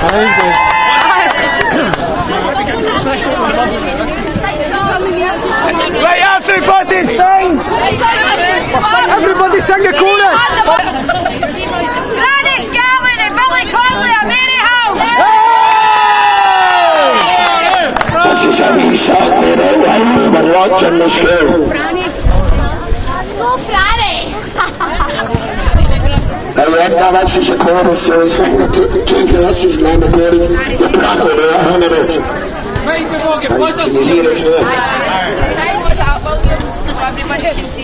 Right, everybody sing! Everybody sing the chorus! Granny Scarlett and Billy Connolly of Maryhill! This is a wee song with a line we were watching the school. Go Franny! Now this is a chorus, so we sing the two verses and then the chorus. The brother will hand it. Can you hear us now?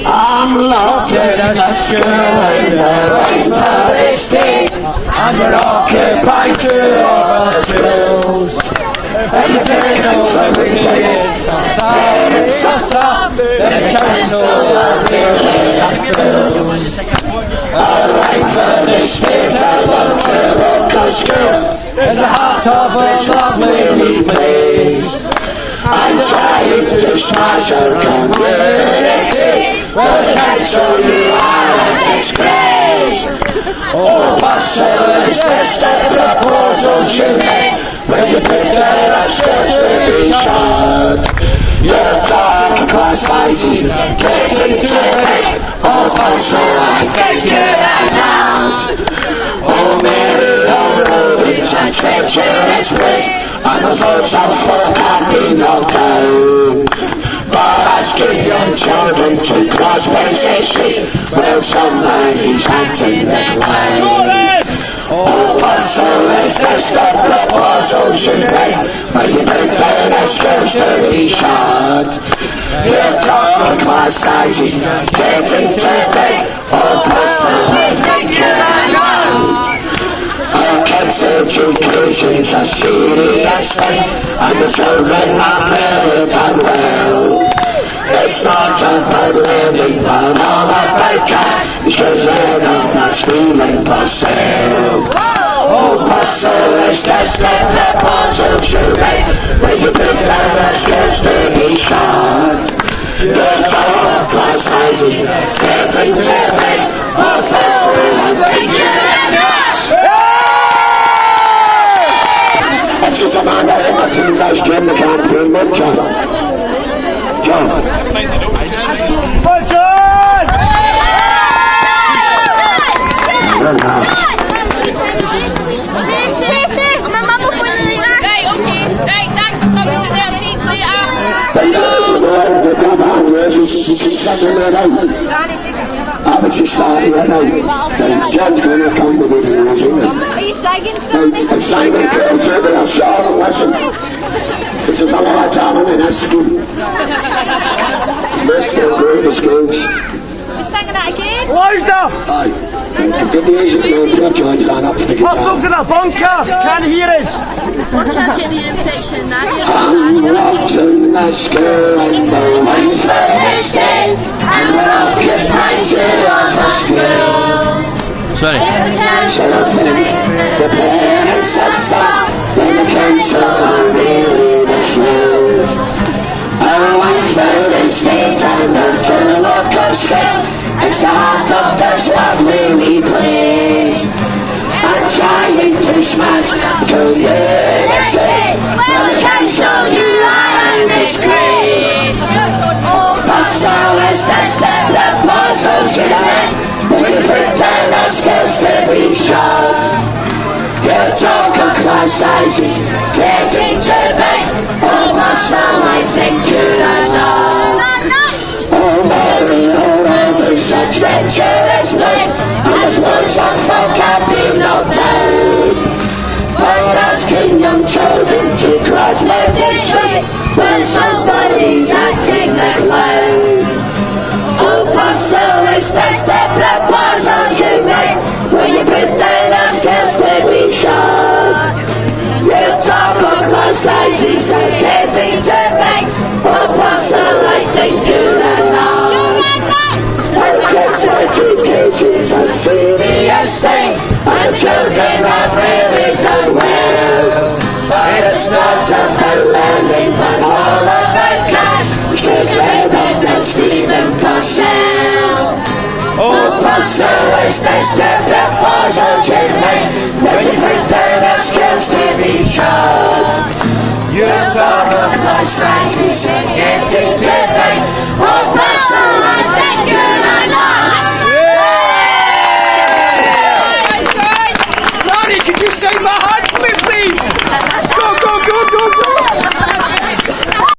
I'm locked in a school in the Wyndford Estate, and we're occupied two of our schools. Every day it's some the council are really fools. Our Wyndford Estate, our local school, is the heart of a lovely wee place. I'm trying to smash our community, but the council, you are a disgrace. Oh, Purcell, is this the proposal you made when you put down our schools to be shut? Your dark class sizes getting too big. Oh, Purcell, I think you're out. Oh, Maryhill Road is a treacherous place, and the votes of folk have been knocked down. But asking young children to cross Wednesday Street, well, some man he's acting the clown. Oh, Purcell, is this the proposal you made when you put down our schools to be shut? Your dark class sizes getting too big. Oh, Purcell, I think you're out. Our kids' education's a serious thing, and the children are very done well. It's not about living, but all about cash, because they're not Steven Purcell. Oh, Purcell, is this the proposal you made when you put down our schools to be shut? Your job class sizes getting too big. Oh, Purcell, I think you're enough. This is a man that ever to last year in the campaign, not John. John. John! Well, now. Right, okay. Right, thanks for coming to there. See you later. The government versus you can settle it out. I was just starting it out. John's going to come with it and listen. Are you singing for me? I'm singing girls over there, sure, listen. This is a lot of time in this school. This will go to schools. You singing that again? Louder! Aye. Give the Asian man to John's line up for the guitar. Purcell's in a bunker! Can't hear us! Watch out, get the infection. I'm locked in the school in the Wyndford Estate, and we're occupied two of our schools. Sorry. So I think the parents are soft, when the council are really disclosed. Our Wyndford Estate and our two local schools, it's the heart of this lovely wee place. I'm trying to smash community, well, the council, you are a disgrace. Oh, Purcell, is this the proposal you made when you put down our schools to be shut? Your total class sizes getting too big. Oh, Purcell, I think you're enough. Oh, Maryhill Road is a treacherous place, and there's loads of folk have been knocked down. But asking young children to cross Wednesday Street when somebody's acting the clown. Oh, Purcell, is this the proposal you made when you put down our schools to be shut? Your total class sizes are getting too big. Oh, Purcell, I think you're enough. Our kids' education's a serious thing, and children have really done well. But it's not about learning, but all about cash, because they're not Steven Purcell. Oh, Purcell, is this the proposal you made when you put down our skills to You say my